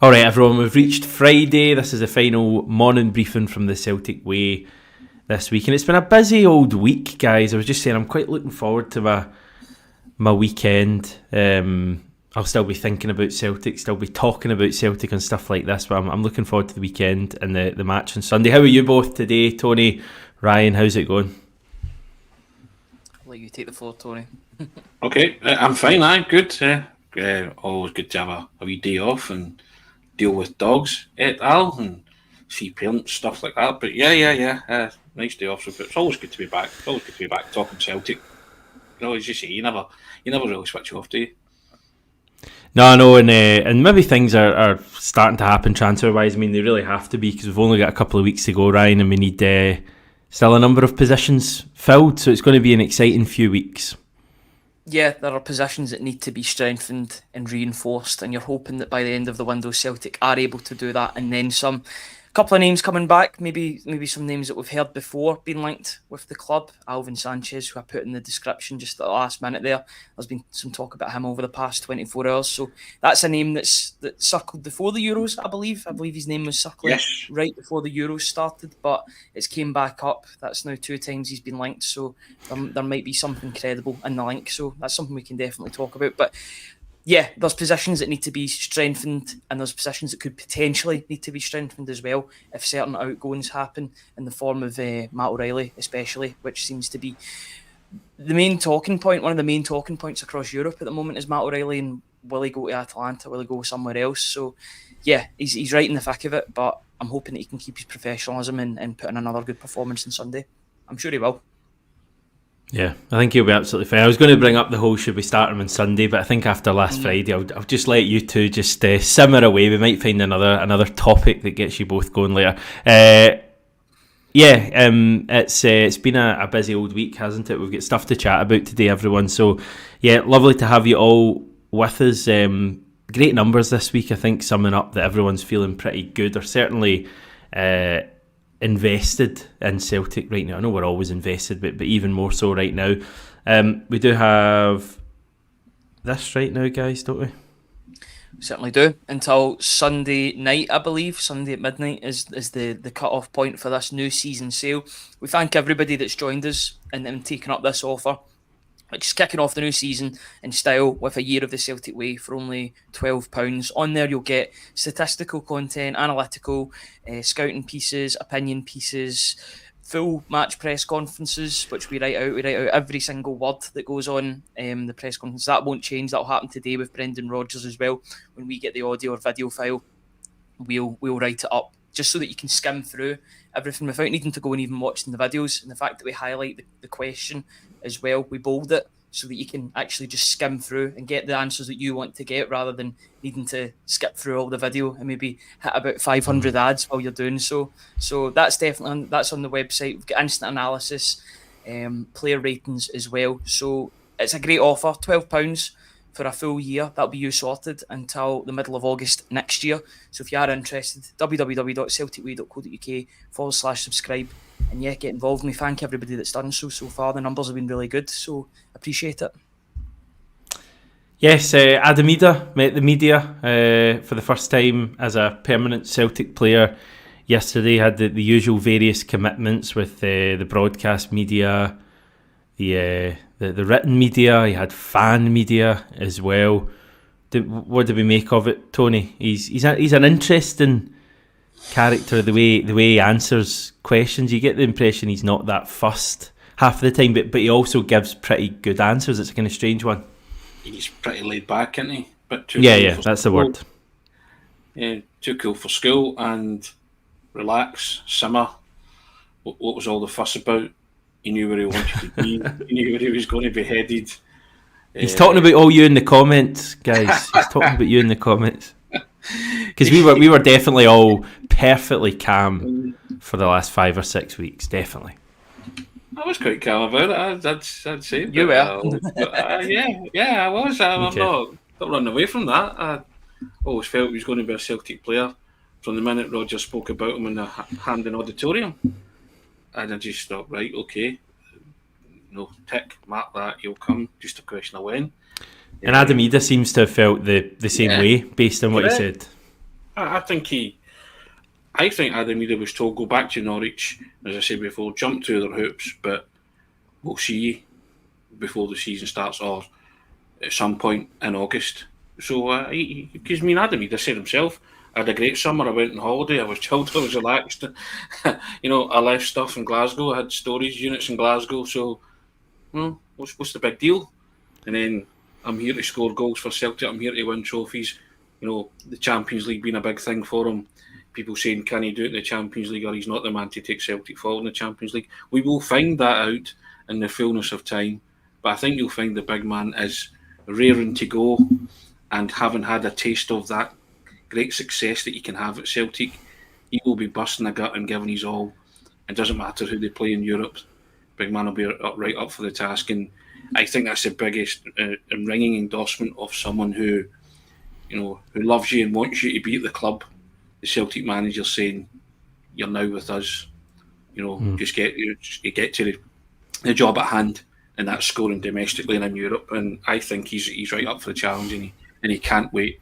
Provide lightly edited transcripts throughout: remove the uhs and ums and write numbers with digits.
All right, everyone, we've reached Friday. This is the final morning briefing from the Celtic Way this week, and it's been a busy old week, guys. I was just saying I'm quite looking forward to my weekend. I'll still be thinking about Celtic, still be talking about Celtic and stuff like this, but I'm looking forward to the weekend and the match on Sunday. How are you both today, Tony, Ryan? How's it going? I'll let you take the floor, Tony. Okay, I'm fine. Good. Always good to have a wee day off and deal with dogs et al. And see parents, stuff like that. But yeah. Nice day off. So it's always good to be back. It's always good to be back talking Celtic. You know, as you say, you never really switch off, do you? No, I know, and maybe things are starting to happen transfer-wise. I mean, they really have to be because we've only got a couple of weeks to go, Ryan, and we need still a number of positions filled. So it's going to be an exciting few weeks. Yeah, there are positions that need to be strengthened and reinforced, and you're hoping that by the end of the window, Celtic are able to do that, and then some. Couple of names coming back, maybe some names that we've heard before being linked with the club. Alvin Sanchez, who I put in the description just at the last minute there. There's been some talk about him over the past 24 hours. So that's a name that circled before the Euros, I believe. I believe his name was circling right before the Euros started, but it's came back up. That's now 2 times he's been linked. So there might be something credible in the link. So that's something we can definitely talk about. But yeah, there's positions that need to be strengthened, and there's positions that could potentially need to be strengthened as well if certain outgoings happen in the form of Matt O'Reilly, especially, which seems to be the main talking point. One of the main talking points across Europe at the moment is Matt O'Reilly, and will he go to Atalanta? Will he go somewhere else? So yeah, he's right in the thick of it, but I'm hoping that he can keep his professionalism and put in another good performance on Sunday. I'm sure he will. Yeah, I think he'll be absolutely fine. I was going to bring up the whole should we start him on Sunday, but I think after last Friday, I'll just let you two just simmer away. We might find another topic that gets you both going later. It's been a busy old week, hasn't it? We've got stuff to chat about today, everyone. So yeah, lovely to have you all with us. Great numbers this week, I think, summing up that everyone's feeling pretty good, or certainly invested in Celtic right now. I know we're always invested, but even more so right now. We do have this right now, guys, don't we? Certainly do. Until Sunday night, I believe. Sunday at midnight is the cut-off point for this new season sale. We thank everybody that's joined us and taken up this offer, which is kicking off the new season in style with a year of the Celtic Way for only £12. On there you'll get statistical content, analytical, scouting pieces, opinion pieces, full match press conferences, which we write out. We write out every single word that goes on the press conference. That won't change. That'll happen today with Brendan Rodgers as well. When we get the audio or video file, we'll write it up just so that you can skim through everything without needing to go and even watching the videos. And the fact that we highlight the question as well, we bold it so that you can actually just skim through and get the answers that you want to get rather than needing to skip through all the video and maybe hit about 500 ads while you're doing so. So that's definitely that's on the website. We've got instant analysis, player ratings as well. So it's a great offer, £12 for a full year. That'll be you sorted until the middle of August next year. So if you are interested, www.celticway.co.uk/subscribe. And yeah, get involved. And we thank everybody that's done so far. The numbers have been really good, so appreciate it. Yes, Idah met the media for the first time as a permanent Celtic player yesterday. Had the usual various commitments with the broadcast media, the written media. He had fan media as well. What did we make of it, Tony? He's an interesting character. The way he answers questions, you get the impression he's not that fussed half the time, but he also gives pretty good answers. It's a kind of strange one. He's pretty laid back, isn't he? But that's the word. Yeah, too cool for school and relax, simmer. What was all the fuss about? He knew where he wanted to be. He knew where he was going to be headed. He's talking about all you in the comments, guys. He's talking about you in the comments. Because we were definitely all perfectly calm for the last 5 or 6 weeks, definitely. I was quite calm about it, I'd say. You were. I was. I'm not running away from that. I always felt he was going to be a Celtic player from the minute Roger spoke about him in the Hampden Auditorium. And I just thought, right, okay, no, tick, mark that, he'll come, just a question of when. And Idah seems to have felt the same way, based on what he said. I think I think Adam Idah was told, go back to Norwich, as I said before, jump through their hoops, but we'll see you before the season starts or at some point in August. So, because Adam Idah said himself, I had a great summer. I went on holiday. I was chilled. I was relaxed. I left stuff in Glasgow. I had storage units in Glasgow. So, what's the big deal? And then I'm here to score goals for Celtic. I'm here to win trophies. The Champions League being a big thing for him. People saying, can he do it in the Champions League, or he's not the man to take Celtic forward in the Champions League. We will find that out in the fullness of time. But I think you'll find the big man is raring to go, and having had a taste of that great success that you can have at Celtic, he will be busting a gut and giving his all. It doesn't matter who they play in Europe. Big man will be right up for the task. And I think that's the biggest and ringing endorsement of someone who loves you and wants you to be at the club. The Celtic manager saying, "You're now with us. Just get to the job at hand, and that's scoring domestically and in Europe." And I think he's right up for the challenge, and he can't wait.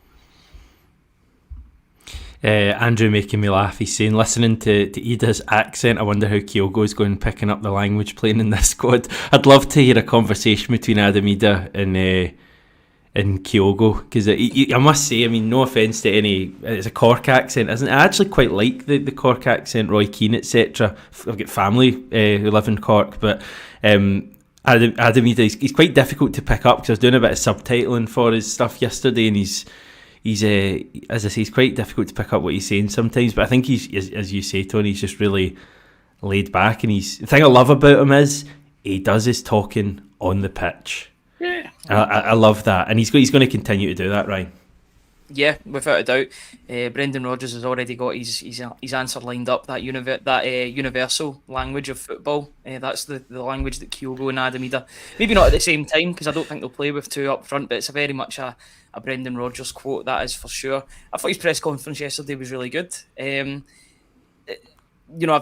Andrew making me laugh. He's saying, listening to Idah's accent, I wonder how Kyogo's going picking up the language playing in this squad. I'd love to hear a conversation between Adam Idah and Kyogo, because I must say, I mean, no offence to any, it's a Cork accent, isn't it? I actually quite like the Cork accent, Roy Keane, etc. I've got family who live in Cork, but Adam Idah, he's quite difficult to pick up, because I was doing a bit of subtitling for his stuff yesterday, and he's as I say, he's quite difficult to pick up what he's saying sometimes, but I think he's, as you say, Tony, he's just really laid back, and the thing I love about him is he does his talking on the pitch. Yeah, I love that, and he's going to continue to do that, Ryan. Yeah, without a doubt. Brendan Rodgers has already got his answer lined up. That universal language of football. That's the language that Kyogo and Adam Idah, maybe not at the same time, because I don't think they'll play with two up front, but it's very much a Brendan Rodgers quote, that is for sure. I thought his press conference yesterday was really good. I've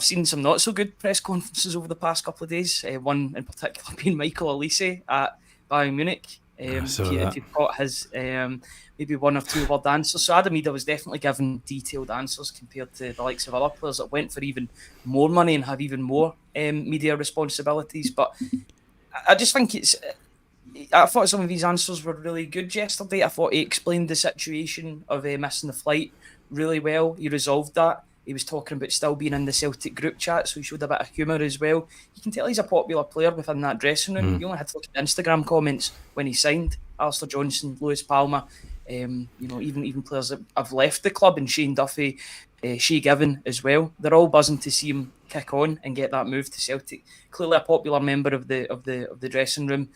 seen some not so good press conferences over the past couple of days. One in particular being Michael Olise at Bayern Munich. If you've got his maybe one or two word answers. So Adam Idah was definitely given detailed answers compared to the likes of other players that went for even more money and have even more media responsibilities. But I just think I thought some of his answers were really good yesterday. I thought he explained the situation of missing the flight really well. He resolved that. He was talking about still being in the Celtic group chat, so he showed a bit of humour as well. You can tell he's a popular player within that dressing room. You only had to look at the Instagram comments when he signed. Alistair Johnson, Lewis Palmer, even players that have left the club, and Shane Duffy, Shea Given as well. They're all buzzing to see him kick on and get that move to Celtic. Clearly a popular member of the dressing room.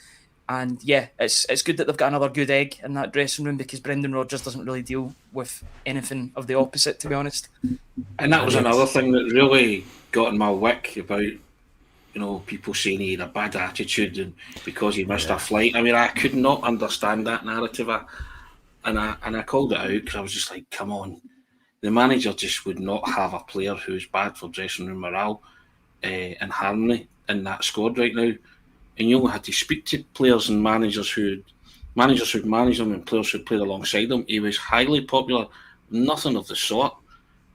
And yeah, it's good that they've got another good egg in that dressing room, because Brendan Rodgers doesn't really deal with anything of the opposite, to be honest. And that was another thing that really got in my wick about, people saying he had a bad attitude and because he missed a flight. I mean, I could not understand that narrative, and I called it out, because I was just like, come on, the manager just would not have a player who's bad for dressing room morale and harmony in that squad right now. And you only had to speak to players and managers who'd managed them and players who'd played alongside them. He was highly popular, nothing of the sort.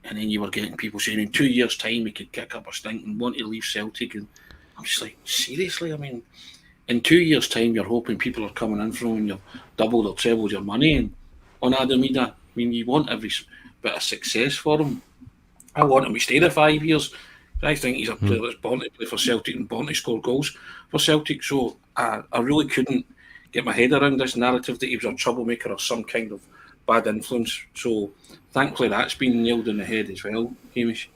And then you were getting people saying in 2 years' time he could kick up a stink and want to leave Celtic. And I'm just like, seriously? I mean, in 2 years' time you're hoping people are coming in from and you've doubled or trebled your money. And on Adam Idah, I mean, you want every bit of success for him. I want him to stay there 5 years. I think he's a player that's born to play for Celtic and born to score goals for Celtic. So I really couldn't get my head around this narrative that he was a troublemaker or some kind of bad influence. So thankfully that's been nailed in the head as well, Hamish.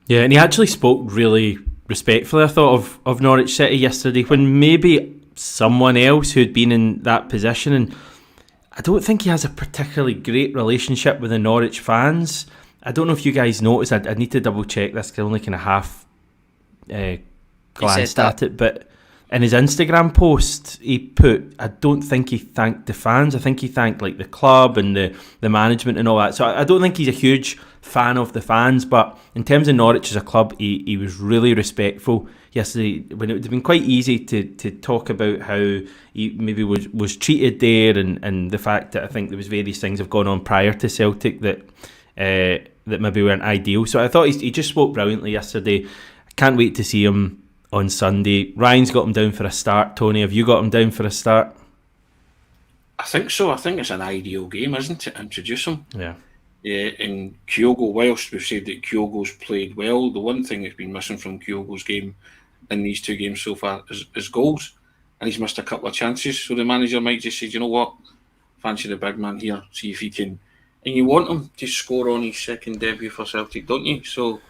Yeah, and he actually spoke really respectfully, I thought, of Norwich City yesterday, when maybe someone else who'd been in that position, and I don't think he has a particularly great relationship with the Norwich fans. I don't know if you guys noticed, I need to double check this, because I only kind of half glanced at it, but in his Instagram post he put, I don't think he thanked the fans, I think he thanked like the club and the management and all that. So I don't think he's a huge fan of the fans, but in terms of Norwich as a club, he was really respectful yesterday, when it would have been quite easy to talk about how he maybe was treated there, and the fact that I think there was various things have gone on prior to Celtic that that maybe weren't ideal. So I thought he just spoke brilliantly yesterday. I can't wait to see him on Sunday. Ryan's got him down for a start. Tony, have you got him down for a start? I think so. I think it's an ideal game, isn't it? Introduce him. Yeah. And Kyogo, whilst we've said that Kyogo's played well, the one thing that's been missing from Kyogo's game in these 2 games so far is goals. And he's missed a couple of chances. So the manager might just say, you know what? Fancy the big man here. See if he can. And you want him to score on his second debut for Celtic, don't you? So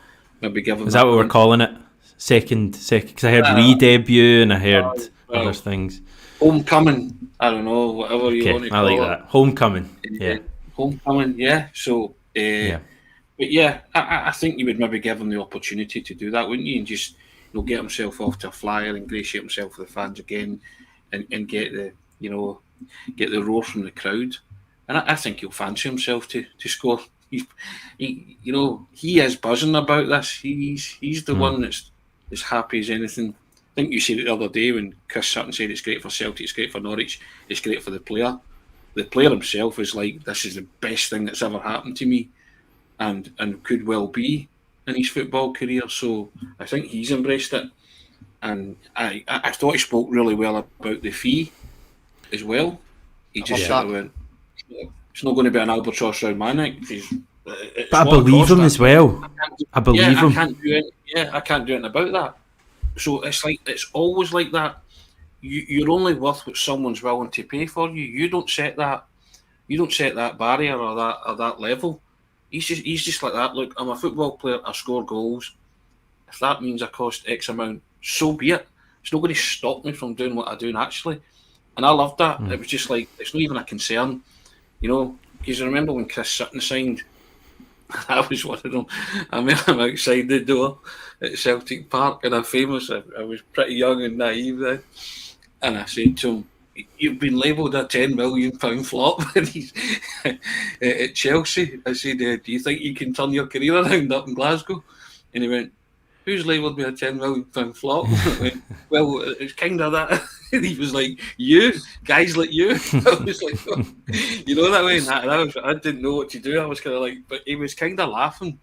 maybe give him. Is that what we're calling it? Second. Because I heard re-debut and I heard other things. Homecoming. I don't know, whatever you want to call it. I like that. Homecoming. Yeah. Homecoming, yeah. So, but yeah, I think you would maybe give him the opportunity to do that, wouldn't you? And just get himself off to a flyer, ingratiate himself with the fans again, and get the roar from the crowd. And I think he'll fancy himself to score. He is buzzing about this. He's the one that's as happy as anything. I think you said it the other day when Chris Sutton said it's great for Celtic, it's great for Norwich, it's great for the player. The player himself is like, this is the best thing that's ever happened to me, and could well be in his football career. So I think he's embraced it, and I thought he spoke really well about the fee as well. He just sort of went, it's not going to be an albatross round my neck. But I believe him as well. I believe him. I can't do anything about that. So it's always like that. You're only worth what someone's willing to pay for you. You don't set that barrier or that level. He's just like that. Look, I'm a football player. I score goals. If that means I cost X amount, so be it. It's not going to stop me from doing what I do naturally. And I loved that. It was just like, it's not even a concern, Because I remember when Chris Sutton signed, I was one of them. I met him outside the door at Celtic Park, and I was pretty young and naive then. And I said to him, "You've been labelled a £10 million flop and he's at Chelsea." I said, "Do you think you can turn your career around up in Glasgow?" And he went, "Who's labelled me a £10 million flop?" I went, "Well, it's kind of that." And he was like, "You, guys like you." I was like, oh. That way. And I didn't know what to do. I was kind of like, but he was kind of laughing,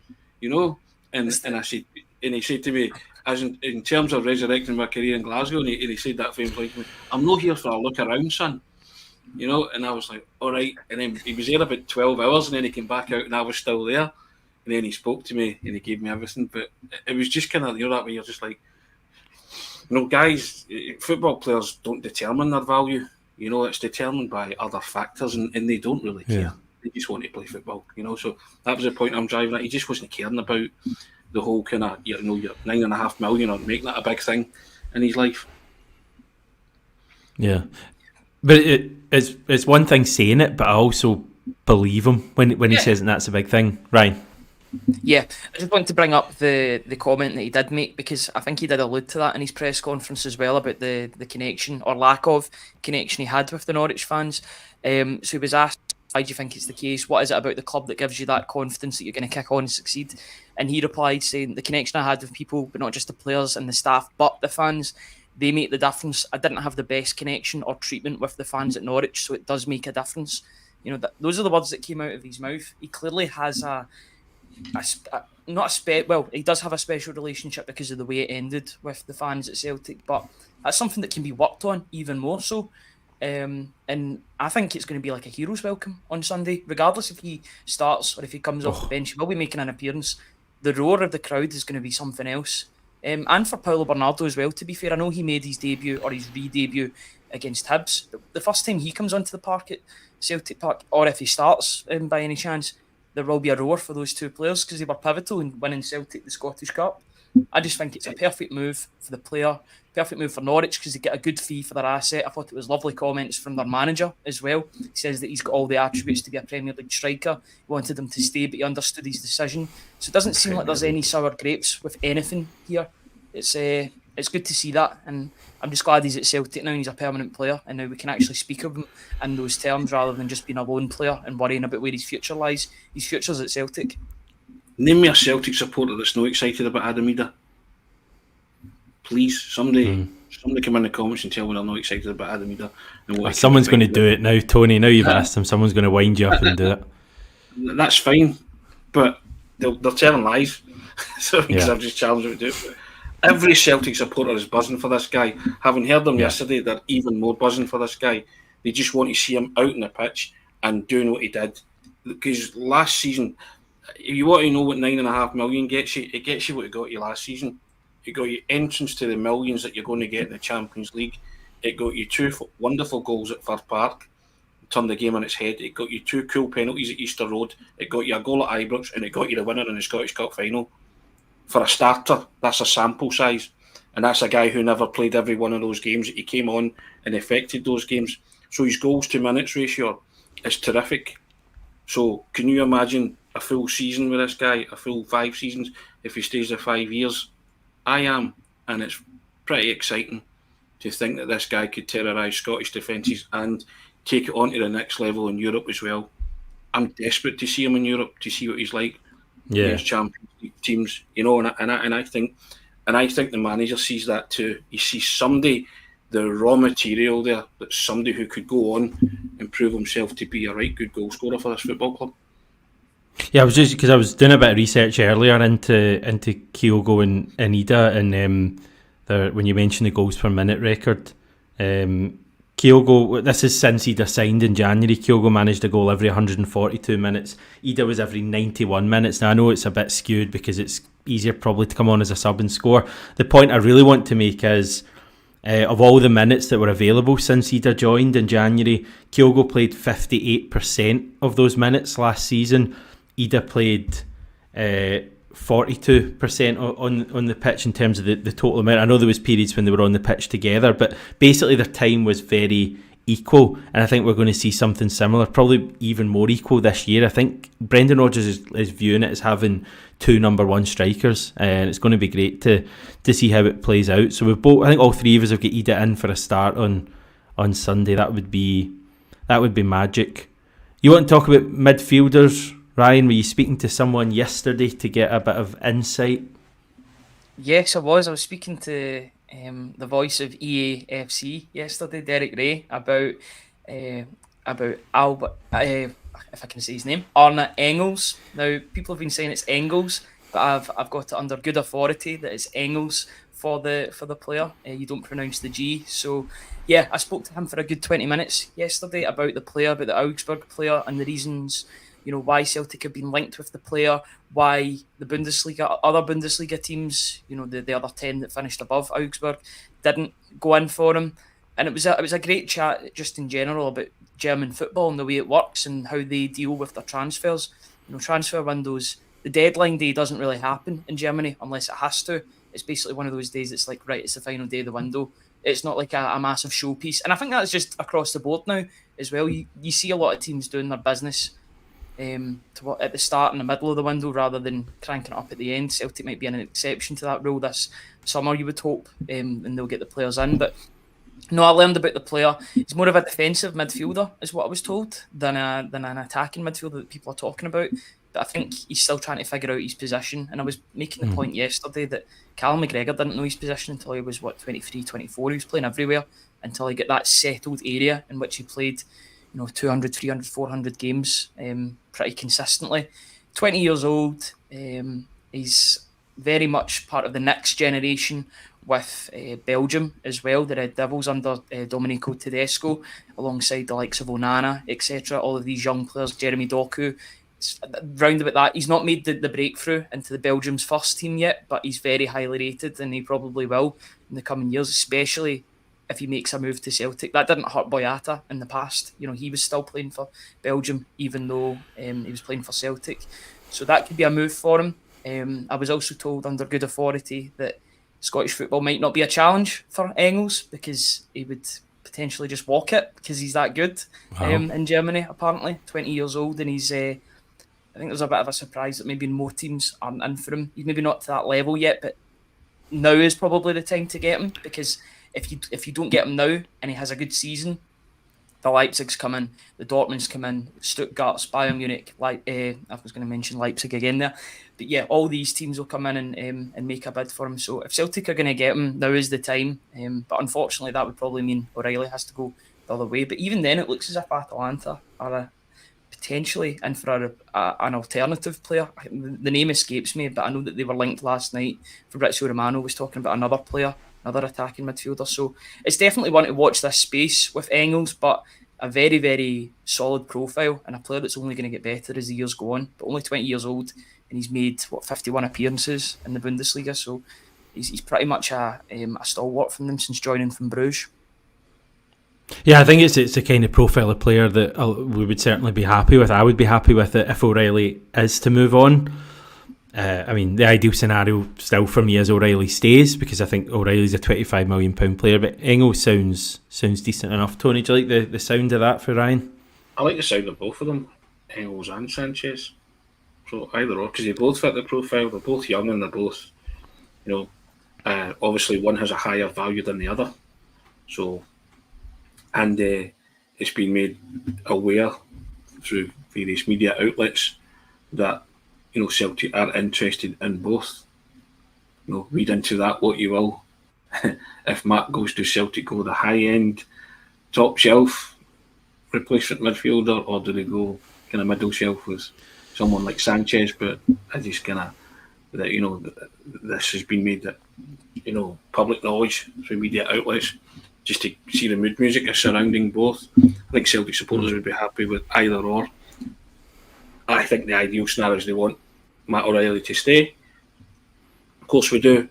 And I said, and he said to me, as in terms of resurrecting my career in Glasgow, and he said that famously, "I'm not here for a look around, son." And I was like, all right. And then he was there about 12 hours, and then he came back out, and I was still there. And then he spoke to me, and he gave me everything. But it was just kind of, that way you're just like, guys, football players don't determine their value. It's determined by other factors, and they don't really care. Yeah. They just want to play football, So that was the point I'm driving at. He just wasn't caring about the whole kind of, your $9.5 million or making that a big thing in his life. Yeah, but it's one thing saying it, but I also believe him when he says, and that's a big thing. Ryan. Yeah, I just want to bring up the comment that he did make, because I think he did allude to that in his press conference as well, about the connection or lack of connection he had with the Norwich fans. So he was asked, why do you think it's the case? What is it about the club that gives you that confidence that you're going to kick on and succeed? And he replied saying, the connection I had with people, but not just the players and the staff, but the fans, they make the difference. I didn't have the best connection or treatment with the fans at Norwich, so it does make a difference. Those are the words that came out of his mouth. He clearly has he does have a special relationship because of the way it ended with the fans at Celtic, but that's something that can be worked on even more so. And I think it's going to be like a hero's welcome on Sunday, regardless if he starts or if he comes off the bench. He will be making an appearance. The roar of the crowd is going to be something else. And for Paulo Bernardo as well, to be fair. I know he made his debut or his re-debut against Hibs. The first time he comes onto the park at Celtic Park, or if he starts by any chance, there will be a roar for those two players because they were pivotal in winning Celtic the Scottish Cup. I just think it's a perfect move for the player, perfect move for Norwich because they get a good fee for their asset. I thought it was lovely comments from their manager as well. He says that he's got all the attributes to be a Premier League striker. He wanted him to stay, but he understood his decision. So it doesn't seem like there's any sour grapes with anything here. It's good to see that, and I'm just glad he's at Celtic now and he's a permanent player, and now we can actually speak of him in those terms rather than just being a lone player and worrying about where his future lies. His future's at Celtic. Name me a Celtic supporter that's not excited about Adam Idah. Please, somebody come in the comments and tell me they're not excited about Adam Idah. Someone's going to do it now, Tony. Now you've asked him, someone's going to wind you up and do it. That's fine. but they're telling lies. So because I've just challenged them to do it. Every Celtic supporter is buzzing for this guy. Having heard them yesterday, they're even more buzzing for this guy. They just want to see him out on the pitch and doing what he did. Because last season, if you want to know what 9.5 million gets you, it gets you what it got you last season. It got you entrance to the millions that you're going to get in the Champions League. It got you 2 wonderful goals at Firth Park, turned the game on its head. It got you 2 cool penalties at Easter Road. It got you a goal at Ibrox, and it got you the winner in the Scottish Cup final. For a starter, that's a sample size. And that's a guy who never played every one of those games. He came on and affected those games. So his goals to minutes ratio is terrific. So can you imagine a full season with this guy, a full 5 seasons, if he stays there 5 years? I am. And it's pretty exciting to think that this guy could terrorise Scottish defences and take it on to the next level in Europe as well. I'm desperate to see him in Europe, to see what he's like. Against Champions League teams, and I think the manager sees that too. He sees somebody, the raw material there, that's somebody who could go on and prove himself to be a right good goal scorer for this football club. Yeah, I was just because I was doing a bit of research earlier into Kyogo and Idah, and when you mentioned the goals per minute record, Kyogo, this is since Idah signed in January. Kyogo managed a goal every 142 minutes. Idah was every 91 minutes. Now, I know it's a bit skewed because it's easier probably to come on as a sub and score. The point I really want to make is, of all the minutes that were available since Idah joined in January, Kyogo played 58% of those minutes last season. Idah played 42% on the pitch in terms of the total amount. I know there was periods when they were on the pitch together, but basically their time was very equal, and I think we're going to see something similar, probably even more equal this year. I think Brendan Rodgers is viewing it as having 2 number 1 strikers, and it's going to be great to see how it plays out. So we've both, I think all 3 of us have got Idah in for a start on Sunday. That would be magic. You want to talk about midfielders, Ryan? Were you speaking to someone yesterday to get a bit of insight? Yes, I was. I was speaking to the voice of EAFC yesterday, Derek Ray, about Albert, if I can say his name, Arne Engels. Now, people have been saying it's Engels, but I've got it under good authority that it's Engels for the player. You don't pronounce the G. So, yeah, I spoke to him for a good 20 minutes yesterday about the player, about the Augsburg player, and the reasons, why Celtic have been linked with the player, why the other Bundesliga teams, the other 10 that finished above Augsburg, didn't go in for him. And it was a great chat just in general about German football and the way it works and how they deal with their transfers. Transfer windows, the deadline day doesn't really happen in Germany unless it has to. It's basically one of those days it's like, right, it's the final day of the window. It's not like a massive showpiece. And I think that's just across the board now as well. You see a lot of teams doing their business at the start and the middle of the window rather than cranking it up at the end. Celtic might be an exception to that rule this summer, you would hope, and they'll get the players in. But no, I learned about the player. He's more of a defensive midfielder, is what I was told, than an attacking midfielder that people are talking about. But I think he's still trying to figure out his position. And I was making the point yesterday that Callum McGregor didn't know his position until he was, 23, 24. He was playing everywhere until he got that settled area in which he played 200, 300, 400 games pretty consistently. 20 years old. He's very much part of the next generation with Belgium as well. The Red Devils under Domenico Tedesco, alongside the likes of Onana, etc. All of these young players, Jeremy Doku. Round about that, he's not made the breakthrough into the Belgium's first team yet, but he's very highly rated, and he probably will in the coming years, especially if he makes a move to Celtic. That didn't hurt Boyata in the past. He was still playing for Belgium, even though he was playing for Celtic. So that could be a move for him. I was also told under good authority that Scottish football might not be a challenge for Engels because he would potentially just walk it because he's that good. Wow. In Germany, apparently. 20 years old, and he's... I think there's a bit of a surprise that maybe more teams aren't in for him. He's maybe not to that level yet, but now is probably the time to get him, because if you don't get him now and he has a good season, the Leipzigs come in, the Dortmunds come in, Stuttgart, Bayern Munich, I was going to mention Leipzig again there, but yeah, all these teams will come in and make a bid for him. So if Celtic are going to get him, now is the time. But unfortunately, that would probably mean O'Reilly has to go the other way. But even then, it looks as if Atalanta are potentially in for an alternative player. The name escapes me, but I know that they were linked last night. Fabrizio Romano was talking about another player, another attacking midfielder. So it's definitely one to watch this space with Engels, but a very, very solid profile and a player that's only going to get better as the years go on. But only 20 years old, and he's made 51 appearances in the Bundesliga. So he's pretty much a stalwart from them since joining from Bruges. Yeah, I think it's the kind of profile of player that we would certainly be happy with. I would be happy with it if O'Reilly is to move on. I mean, the ideal scenario still for me is O'Reilly stays, because I think O'Reilly's a £25 million player, but Engels sounds decent enough. Tony, do you like the sound of that for Ryan? I like the sound of both of them, Engels and Sanchez. So either or, because they both fit the profile. They're both young and they're both, obviously one has a higher value than the other. So, and it's been made aware through various media outlets that Celtic are interested in both. Read into that what you will. If Matt goes to Celtic, go the high end, top shelf replacement midfielder, or do they go kind of middle shelf with someone like Sanchez? But I just kind of this has been made that public knowledge through media outlets, just to see the mood music surrounding both. I think Celtic supporters would be happy with either or. I think the ideal scenario is they want Matt O'Reilly to stay. Of course we do,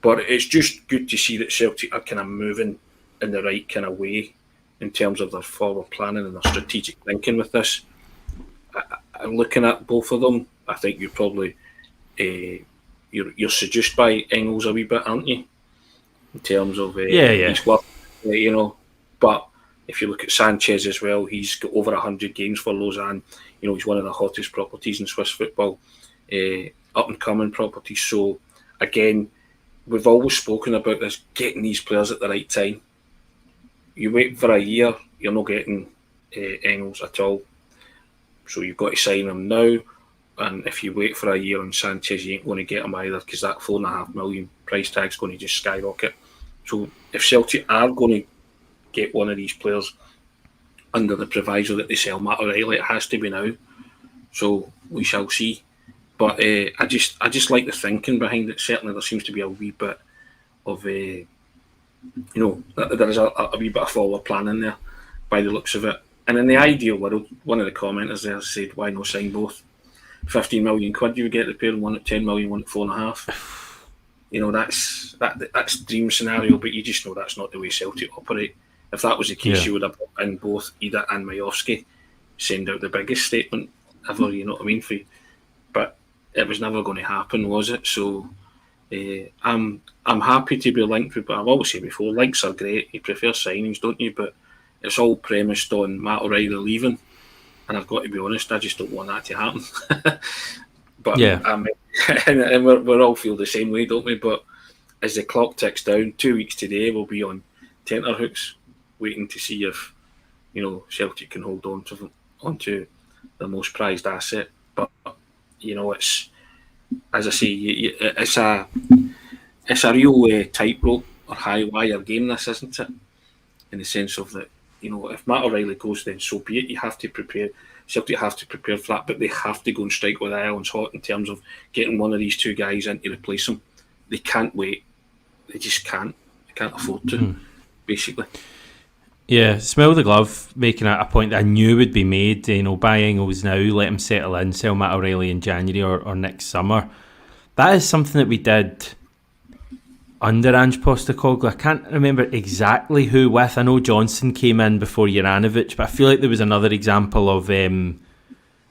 but it's just good to see that Celtic are kind of moving in the right kind of way in terms of their forward planning and their strategic thinking with this. I'm looking at both of them. I think you're probably you're seduced by Engels a wee bit, aren't you? In terms of his work, But if you look at Sanchez as well, he's got over 100 games for Lausanne. He's one of the hottest properties in Swiss football, up and coming properties. So again, we've always spoken about this, getting these players at the right time. You wait for a year, you're not getting Engels at all. So you've got to sign him now. And if you wait for a year on Sanchez, you ain't going to get him either, because that $4.5 million price tag's going to just skyrocket. So if Celtic are going to get one of these players under the proviso that they sell Matt O'Reilly, it has to be now. So we shall see. But I just like the thinking behind it. Certainly there seems to be a wee bit of there is a wee bit of forward planning there by the looks of it. And in the ideal world, one of the commenters there said, why not sign both? 15 million quid you would get the pair, one at 10 million, one at 4.5. That's dream scenario, but you just know that's not the way Celtic operate. If that was the case, you would have brought in both Idah and Majowski, send out the biggest statement ever, you know what I mean? But it was never going to happen, was it? So I'm happy to be linked with, but I've always said before, links are great. You prefer signings, don't you? But it's all premised on Matt O'Reilly leaving. And I've got to be honest, I just don't want that to happen. But and we all feel the same way, don't we? But as the clock ticks down, 2 weeks today, we'll be on tenterhooks, waiting to see if Celtic can hold onto their most prized asset. But it's, as I say, it's a real tightrope or high wire game. This, isn't it? In the sense of that. If Matt O'Reilly goes, then so be it. You have to prepare. Celtic have to prepare for that, but they have to go and strike with the irons hot in terms of getting one of these two guys in to replace him. They can't wait. They just can't. They can't afford to, basically. Yeah, smell the glove, making a point that I knew would be made. Buy Engels now, let him settle in, sell Matt O'Reilly in January or next summer. That is something that we did under Ange Postecoglou. I can't remember exactly who with. I know Johnson came in before Juranovic, but I feel like there was another example of I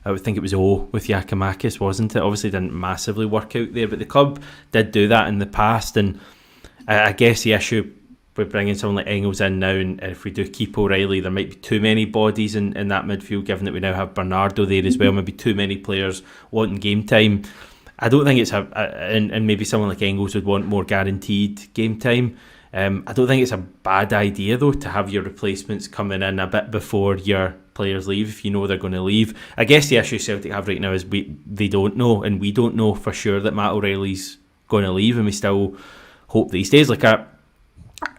would think it was with Giakoumakis, wasn't it? Obviously didn't massively work out there, but the club did do that in the past. And I guess the issue with bringing someone like Engels in now, and if we do keep O'Reilly, there might be too many bodies in that midfield, given that we now have Bernardo there as well. Maybe too many players wanting game time. I don't think it's and maybe someone like Engels would want more guaranteed game time. I don't think it's a bad idea though to have your replacements coming in a bit before your players leave, if you know they're going to leave. I guess the issue Celtic have right now is they don't know, and we don't know for sure that Matt O'Reilly's going to leave, and we still hope that he stays. Like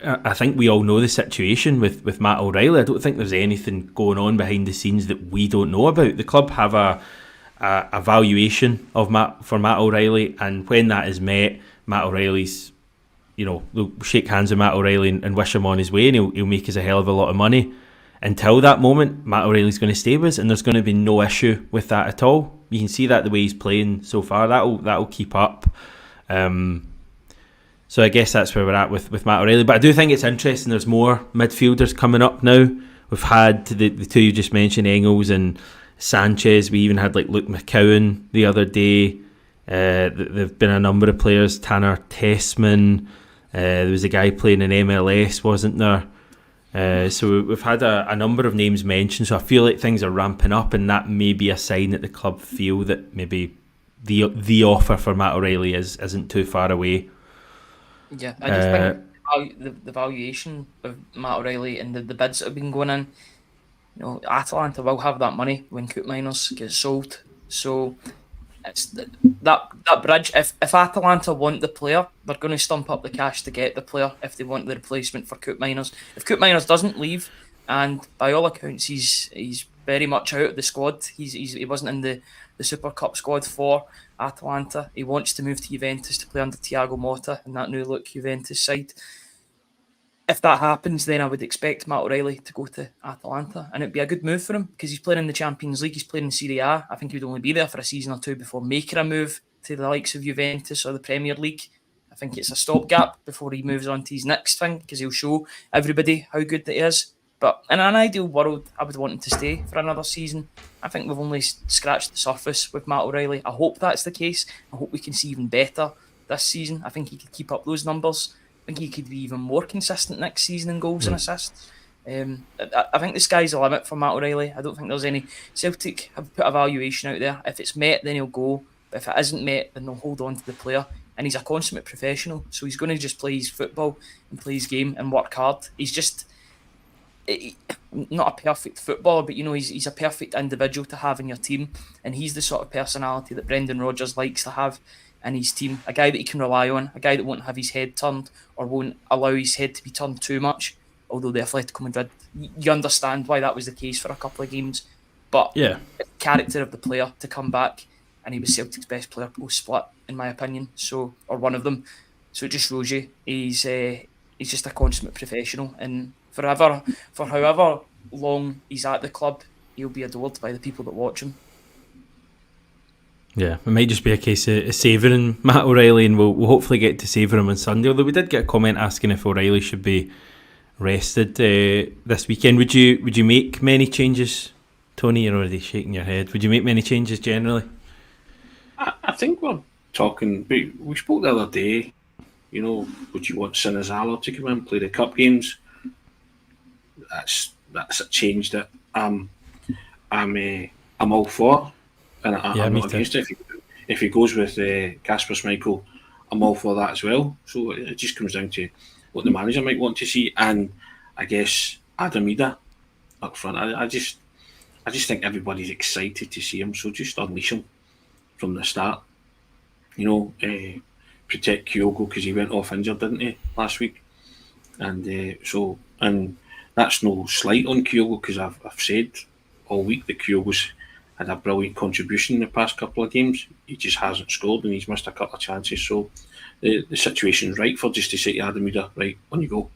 I think we all know the situation with Matt O'Reilly. I don't think there's anything going on behind the scenes that we don't know about. The club have a valuation of Matt O'Reilly, and when that is met, Matt O'Reilly's, they'll shake hands with Matt O'Reilly and wish him on his way, and he'll make us a hell of a lot of money. Until that moment, Matt O'Reilly's going to stay with us, and there's going to be no issue with that at all. You can see that the way he's playing so far, that'll keep up. So I guess that's where we're at with Matt O'Reilly. But I do think it's interesting. There's more midfielders coming up now. We've had the two you just mentioned, Engels and Sanchez. We even had Luke McCowan the other day. There've been a number of players. Tanner Tessman. There was a guy playing in MLS, wasn't there? So we've had a number of names mentioned. So I feel like things are ramping up, and that may be a sign that the club feel that maybe the offer for Matt O'Reilly isn't too far away. Yeah, I just think the valuation of Matt O'Reilly and the bids that have been going in, Atalanta will have that money when Koopmeiners gets sold. So it's that bridge. If Atalanta want the player, they're going to stump up the cash to get the player if they want the replacement for Koopmeiners. If Koopmeiners doesn't leave, and by all accounts he's very much out of the squad, he wasn't in the Super Cup squad for Atalanta. He wants to move to Juventus to play under Thiago Motta in that new look Juventus side. If that happens, then I would expect Matt O'Reilly to go to Atalanta, and it'd be a good move for him because he's playing in the Champions League, he's playing in Serie A. I think he'd only be there for a season or two before making a move to the likes of Juventus or the Premier League. I think it's a stopgap before he moves on to his next thing, because he'll show everybody how good that he is. But in an ideal world, I would want him to stay for another season. I think we've only scratched the surface with Matt O'Reilly. I hope that's the case. I hope we can see even better this season. I think he could keep up those numbers. I think he could be even more consistent next season in goals and assists. I think the sky's the limit for Matt O'Reilly. I don't think there's any... Celtic have put a valuation out there. If it's met, then he'll go. But if it isn't met, then they'll hold on to the player. And he's a consummate professional, so he's going to just play his football and play his game and work hard. He's just... not a perfect footballer, but he's a perfect individual to have in your team, and he's the sort of personality that Brendan Rodgers likes to have in his team. A guy that he can rely on, a guy that won't have his head turned or won't allow his head to be turned too much. Although the Atletico Madrid, you understand why that was the case for a couple of games, but the character of the player to come back, and he was Celtic's best player post-split in my opinion, or one of them. So it just shows you he's just a consummate professional, and for however long he's at the club, he'll be adored by the people that watch him. Yeah, it might just be a case of savouring Matt O'Reilly, and we'll hopefully get to savour him on Sunday. Although we did get a comment asking if O'Reilly should be rested this weekend. Would you make many changes, Tony? You're already shaking your head. Would you make many changes generally? I think we're talking. We spoke the other day. Would you want Sinazalo to come in and play the cup games? That's a change that I'm all for, and I'm not against it. If he goes with Kasper Schmeichel, I'm all for that as well. So it just comes down to what the manager might want to see, and I guess Adam Idah up front. I just think everybody's excited to see him, so just unleash him from the start. Protect Kyogo because he went off injured, didn't he, last week? And that's no slight on Kyogo, because I've said all week that Kyogo's had a brilliant contribution in the past couple of games. He just hasn't scored, and he's missed a couple of chances. So the situation's right for just to say to Adam Idah, right, on you go,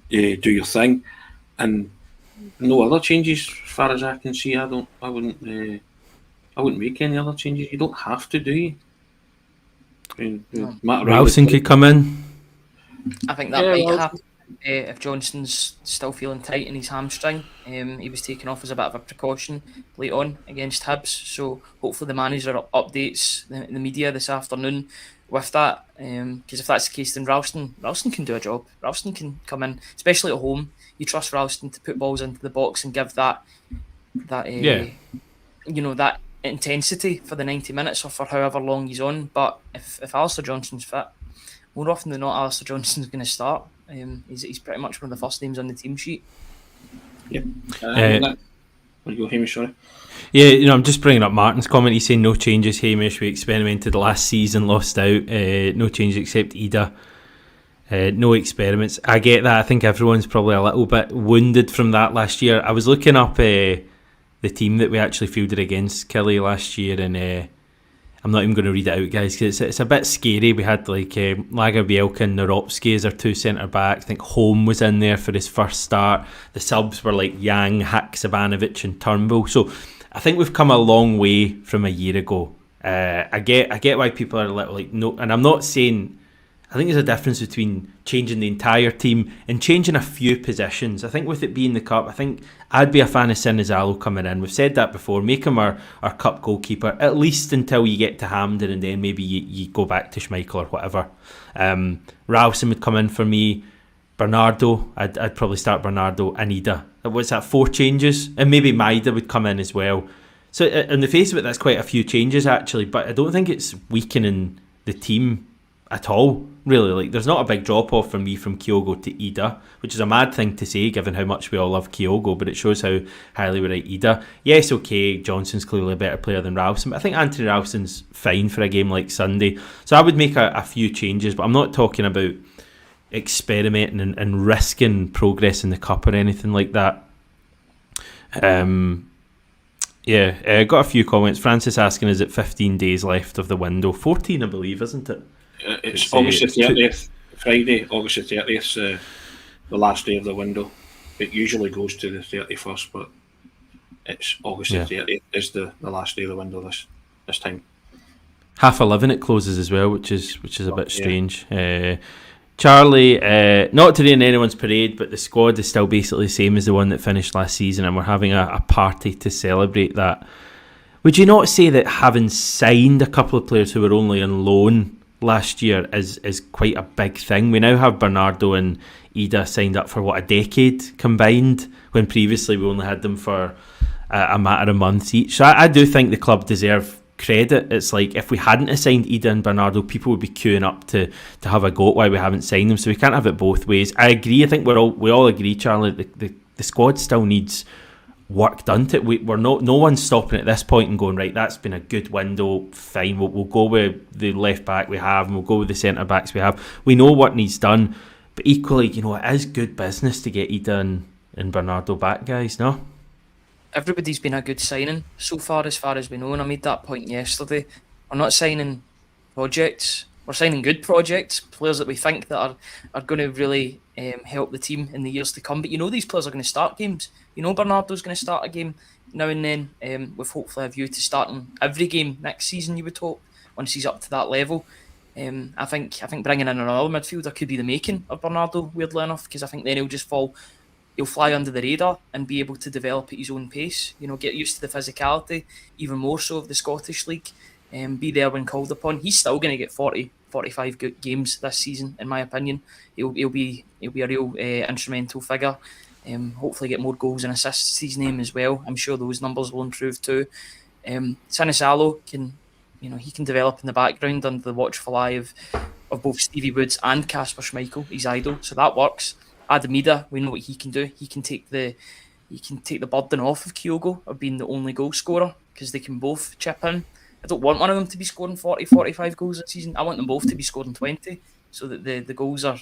do your thing, and no other changes as far as I can see. I wouldn't make any other changes. You don't have to, do you? Ralston could come in. I think that might happen if Johnson's still feeling tight in his hamstring. He was taken off as a bit of a precaution late on against Hibs, so hopefully the manager updates the media this afternoon with that, because if that's the case, then Ralston can do a job. Ralston can come in, especially at home. You trust Ralston to put balls into the box and give that intensity for the 90 minutes or for however long he's on. But if Alistair Johnson's fit, more often than not, Alistair Johnson's going to start. He's pretty much one of the first names on the team sheet. Yep. Where you go, Hamish? Sorry. Yeah, I'm just bringing up Martin's comment. He's saying no changes, Hamish. We experimented last season, lost out. No changes except Idah. No experiments. I get that. I think everyone's probably a little bit wounded from that last year. I was looking up the team that we actually fielded against Kelly last year, and I'm not even going to read it out, guys, because it's a bit scary. We had like Lagerbielka and Naropsky as our two centre backs. I think Holm was in there for his first start. The subs were like Yang, Haksabanovic, and Turnbull. So I think we've come a long way from a year ago. I get why people are a little like no, and I'm not saying. I think there's a difference between changing the entire team and changing a few positions. I think with it being the cup, I think I'd be a fan of Sinizalo coming in. We've said that before. Make him our cup goalkeeper, at least until you get to Hampden, and then maybe you go back to Schmeichel or whatever. Ralston would come in for me. Bernardo, I'd probably start Bernardo and Idah. What's that, 4 changes? And maybe Maida would come in as well. So in the face of it, that's quite a few changes actually, but I don't think it's weakening the team at all, really. Like, there's not a big drop off for me from Kyogo to Idah, which is a mad thing to say given how much we all love Kyogo, but it shows how highly we rate Idah. Yes, okay, Johnson's clearly a better player than Ralston, but I think Anthony Ralston's fine for a game like Sunday. So I would make a few changes, but I'm not talking about experimenting and risking progress in the cup or anything like that. Got a few comments. Francis asking, is it 15 days left of the window? 14, I believe, isn't it? It's August the 30th, Friday, August the 30th, the last day of the window. It usually goes to the 31st, but it's August the 30th is the last day of the window this time. 11:30 it closes as well, which is a bit strange. Charlie, not to rain anyone's parade, but the squad is still basically the same as the one that finished last season, and we're having a party to celebrate that. Would you not say that having signed a couple of players who were only on loan last year is quite a big thing? We now have Bernardo and Idah signed up for a decade combined, when previously we only had them for a matter of months each. So I do think the club deserve credit. It's like, if we hadn't assigned Idah and Bernardo, people would be queuing up to have a go at why we haven't signed them. So we can't have it both ways. I agree. I think we all agree, Charlie, the squad still needs work done to it. No one's stopping at this point and going, right, that's been a good window, fine, we'll go with the left back we have, and we'll go with the centre backs we have. We know what needs done, but equally, it is good business to get Idah and Bernardo back, guys. No, everybody's been a good signing so far as we know, and I made that point yesterday. We're not signing projects, we're signing good projects, players that we think that are going to really help the team in the years to come. But these players are going to start games. Bernardo's going to start a game now and then, with hopefully a view to starting every game next season, you would hope, once he's up to that level. I think bringing in another midfielder could be the making of Bernardo, weirdly enough, because I think then he'll fly under the radar and be able to develop at his own pace, get used to the physicality, even more so of the Scottish League, be there when called upon. He's still going to get 45 good games this season, in my opinion. He'll be a real instrumental figure. Hopefully get more goals and assists to his name as well. I'm sure those numbers will improve too. Sinizalo can develop in the background under the watchful eye of both Stevie Woods and Kasper Schmeichel, his idol. So that works. Adam Idah, we know what he can do. He can take the burden off of Kyogo of being the only goal scorer, because they can both chip in. I don't want one of them to be scoring 40, 45 goals a season. I want them both to be scoring 20, so that the goals are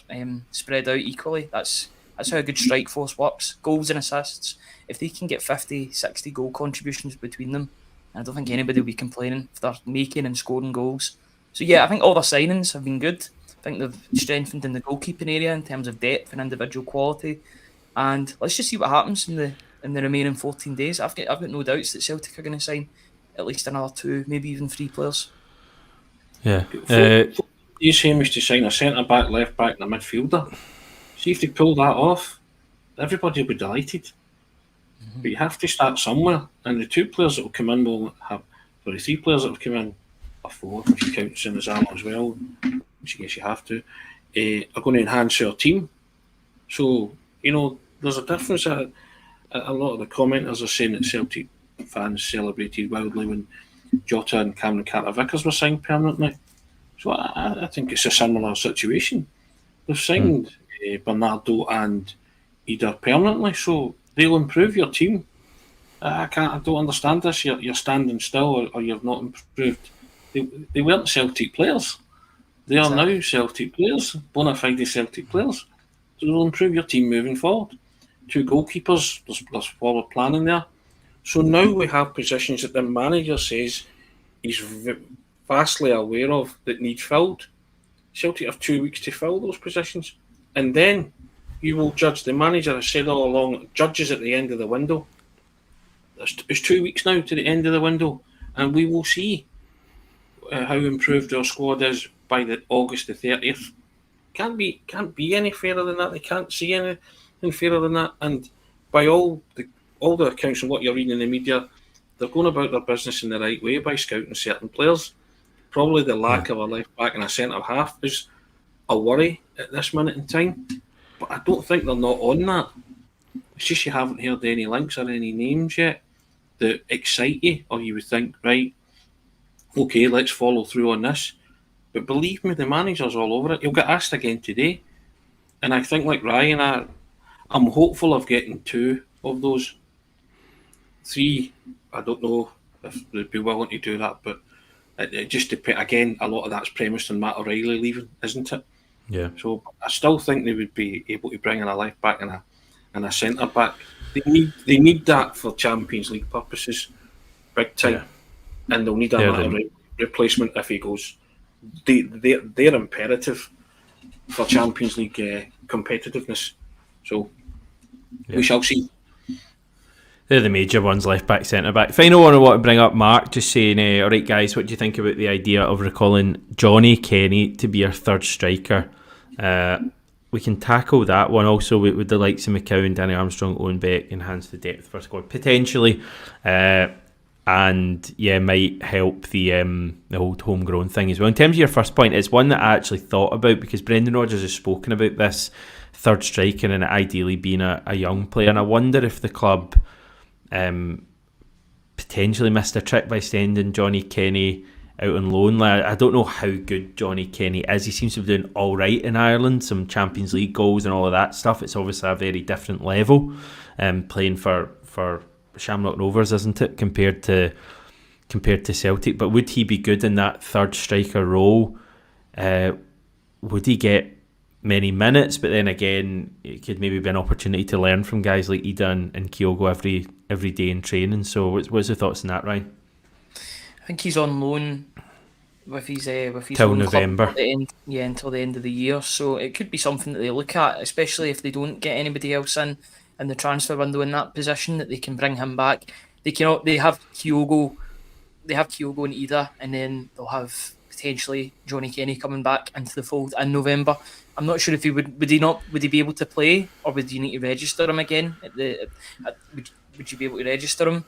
spread out equally. That's how a good strike force works. Goals and assists. If they can get 50, 60 goal contributions between them, I don't think anybody will be complaining if they're making and scoring goals. So yeah, I think all their signings have been good. I think they've strengthened in the goalkeeping area in terms of depth and individual quality. And let's just see what happens in the remaining 14 days. I've got no doubts that Celtic are going to sign at least another 2, maybe even 3 players. Yeah. You Hamish to sign a centre back, left back, and a midfielder. See if they pull that off, everybody will be delighted. Mm-hmm. But you have to start somewhere, and the 2 players that will come in will have, 3 players that will come in, or 4 if you count Sinizalo as well, which I guess you have to, are going to enhance your team. So there's a difference. A lot of the commenters are saying that Celtic fans celebrated wildly when Jota and Cameron Carter-Vickers were signed permanently. So I think it's a similar situation. They've signed Bernardo and Idah permanently, so they'll improve your team. I don't understand this. You're standing still, or you've not improved. They weren't Celtic players. They are now Celtic players, bona fide Celtic players. So they'll improve your team moving forward. 2 goalkeepers, there's forward planning there. So now we have positions that the manager says he's vastly aware of that need filled. Celtic have 2 weeks to fill those positions. And then you will judge. The manager has said all along, judges at the end of the window. It's 2 weeks now to the end of the window. And we will see how improved our squad is by the August the 30th. Can't be any fairer than that. They can't see anything fairer than that. And by all the accounts and what you're reading in the media, they're going about their business in the right way by scouting certain players. Probably the lack of a left back and a centre half is a worry at this minute in time. But I don't think they're not on that. It's just you haven't heard any links or any names yet that excite you, or you would think, right, okay, let's follow through on this. But believe me, the manager's all over it. He'll get asked again today. And I think, like Ryan, I'm hopeful of getting 2 of those. 3, I don't know if they'd be willing to do that, but it just depends. Again, a lot of that's premised on Matt O'Reilly leaving, isn't it? Yeah. So I still think they would be able to bring in a left back and a centre back. They need that for Champions League purposes, big time, and they'll need a Matt O'Reilly replacement if he goes. They're imperative for Champions League competitiveness. So we shall see. They're the major ones, left back, centre back. Final one I want to bring up, Mark, just saying, all right, guys, what do you think about the idea of recalling Johnny Kenny to be our third striker? We can tackle that one also with the likes of McCowan, Danny Armstrong, Owen Beck, enhance the depth of our squad potentially, and might help the old homegrown thing as well. In terms of your first point, it's one that I actually thought about because Brendan Rodgers has spoken about this third striker and it ideally being a young player, and I wonder if the club potentially missed a trick by sending Johnny Kenny out on loan. I don't know how good Johnny Kenny is. He seems to be doing all right in Ireland, some Champions League goals and all of that stuff. It's obviously a very different level playing for Shamrock Rovers, isn't it, compared to Celtic. But would he be good in that third striker role? Would he get many minutes? But then again, it could maybe be an opportunity to learn from guys like Idah and Kyogo every day in training. So what's your thoughts on that, Ryan? I think he's on loan with his till own November. Club until the end of the year. So it could be something that they look at, especially if they don't get anybody else in the transfer window in that position, that they can bring him back. They have Kyogo and Idah, and then they'll have potentially Johnny Kenny coming back into the fold in November. I'm not sure if he would he be able to play, or would you need to register him again? Would you be able to register him?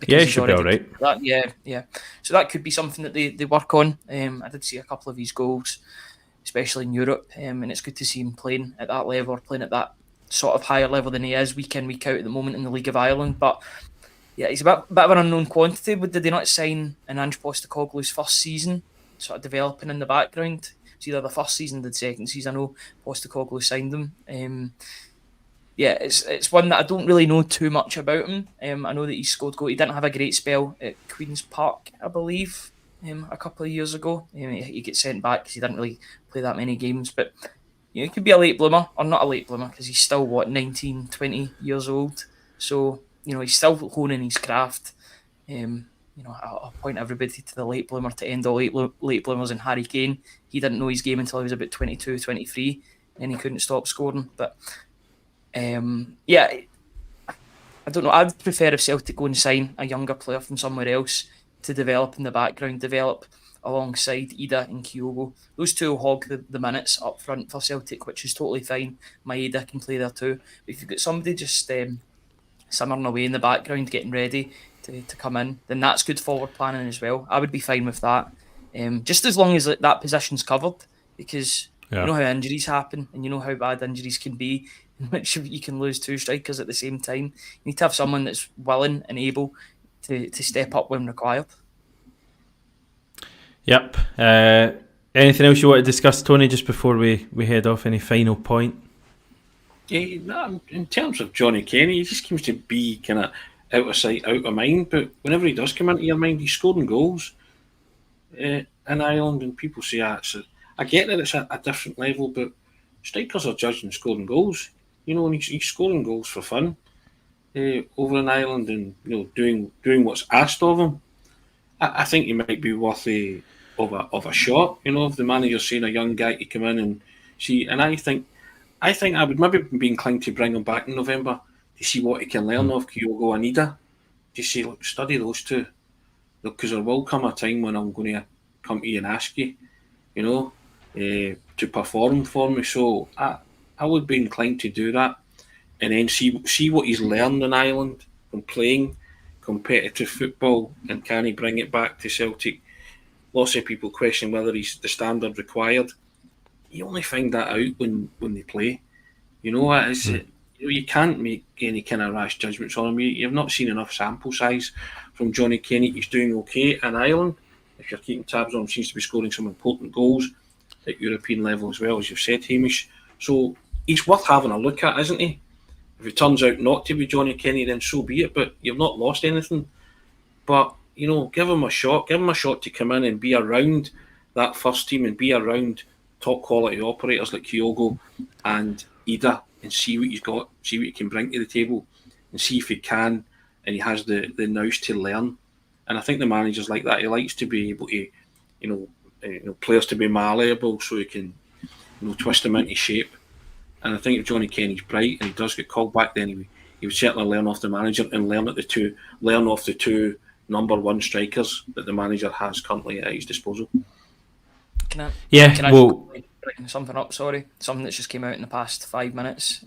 Yeah, he should be all right. Yeah. So that could be something that they work on. I did see a couple of his goals, especially in Europe, and it's good to see him playing at that level, or playing at that sort of higher level than he is week in, week out at the moment in the League of Ireland. But yeah, he's a bit of an unknown quantity. But did they not sign in Ange Postecoglou's first season, sort of developing in the background? It's either the first season or the second season. I know Postecoglou signed him. It's one that I don't really know too much about him. I know that he scored goal. He didn't have a great spell at Queen's Park, I believe, a couple of years ago. He gets sent back because he didn't really play that many games. But he could be a late bloomer, or not a late bloomer, because he's still, 19, 20 years old. So, he's still honing his craft. I'll point everybody to the late bloomer to end all late bloomers in Harry Kane. He didn't know his game until he was about 22, 23, and he couldn't stop scoring. But I don't know. I'd prefer if Celtic go and sign a younger player from somewhere else to develop in the background, develop alongside Idah and Kyogo. Those two will hog the minutes up front for Celtic, which is totally fine. Maeda can play there too. But if you've got somebody just simmering away in the background, getting ready to come in, then that's good forward planning as well. I would be fine with that. Just as long as that position's covered, because you know how injuries happen, and you know how bad injuries can be, in which you can lose two strikers at the same time. You need to have someone that's willing and able to step up when required. Yep. Anything else you want to discuss, Tony, just before we head off? Any final point? Yeah, in terms of Johnny Kenny, he just seems to be kind of out of sight, out of mind. But whenever he does come into your mind, he's scoring goals in Ireland, and people say it's I get that it's a different level, but strikers are judged on scoring goals. And he's scoring goals for fun over in Ireland, and doing what's asked of him. I think he might be worthy of a shot. If the manager's saying a young guy to come in and see, and I think I would maybe be inclined to bring him back in November to see what he can learn of Kyogo and Idah. To say, look, study those two, because there will come a time when I'm going to come to you and ask you, to perform for me. So I would be inclined to do that, and then see what he's learned in Ireland from playing competitive football, and can he bring it back to Celtic? Lots of people question whether he's the standard required. You only find that out when they play. You can't make any kind of rash judgments on him. You've not seen enough sample size from Johnny Kenny. He's doing okay in Ireland. If you're keeping tabs on him, seems to be scoring some important goals at European level as well, as you've said, Hamish. So he's worth having a look at, isn't he? If it turns out not to be Johnny Kenny, then so be it. But you've not lost anything. But, give him a shot. Give him a shot to come in and be around that first team and be around top quality operators like Kyogo and Idah, and see what he's got, see what he can bring to the table, and see if he can, and he has the nous to learn. And I think the manager's like that. He likes to be able to, players to be malleable, so he can, twist them into shape. And I think if Johnny Kenny's bright and he does get called back, then he would certainly learn off the manager and learn off the two number one strikers that the manager has currently at his disposal. Can I bring something up? Sorry, something that's just came out in the past 5 minutes.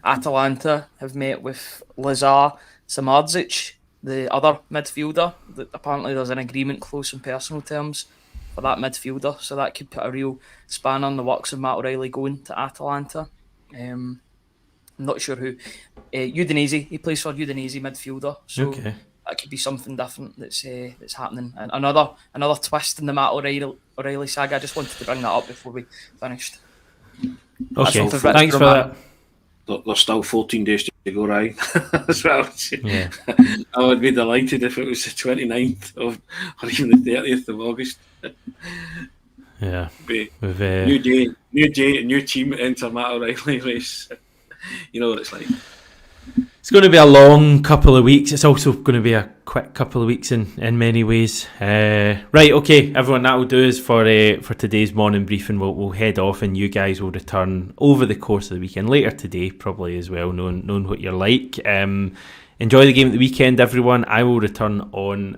Atalanta have met with Lazar Samardzic, the other midfielder. That apparently there's an agreement close in personal terms for that midfielder, so that could put a real spanner in the works of Matt O'Reilly going to Atalanta. I'm not sure who. Udinese, he plays for Udinese midfielder, so that could be something different that's happening. And another twist in the Matt O'Reilly saga. I just wanted to bring that up before we finished. Okay, thanks for that. There's still 14 days to go, right? That's what I would say. Yeah. I would be delighted if it was the 29th or even the 30th of August. Yeah. New day, new team enter Matt O'Reilly race. You know what it's like. It's going to be a long couple of weeks. It's also going to be a quick couple of weeks in many ways. Right, okay, everyone, that will do is for today's morning briefing. We'll head off, and you guys will return over the course of the weekend, later today probably as well, knowing what you're like. Enjoy the game at the weekend, everyone. I will return on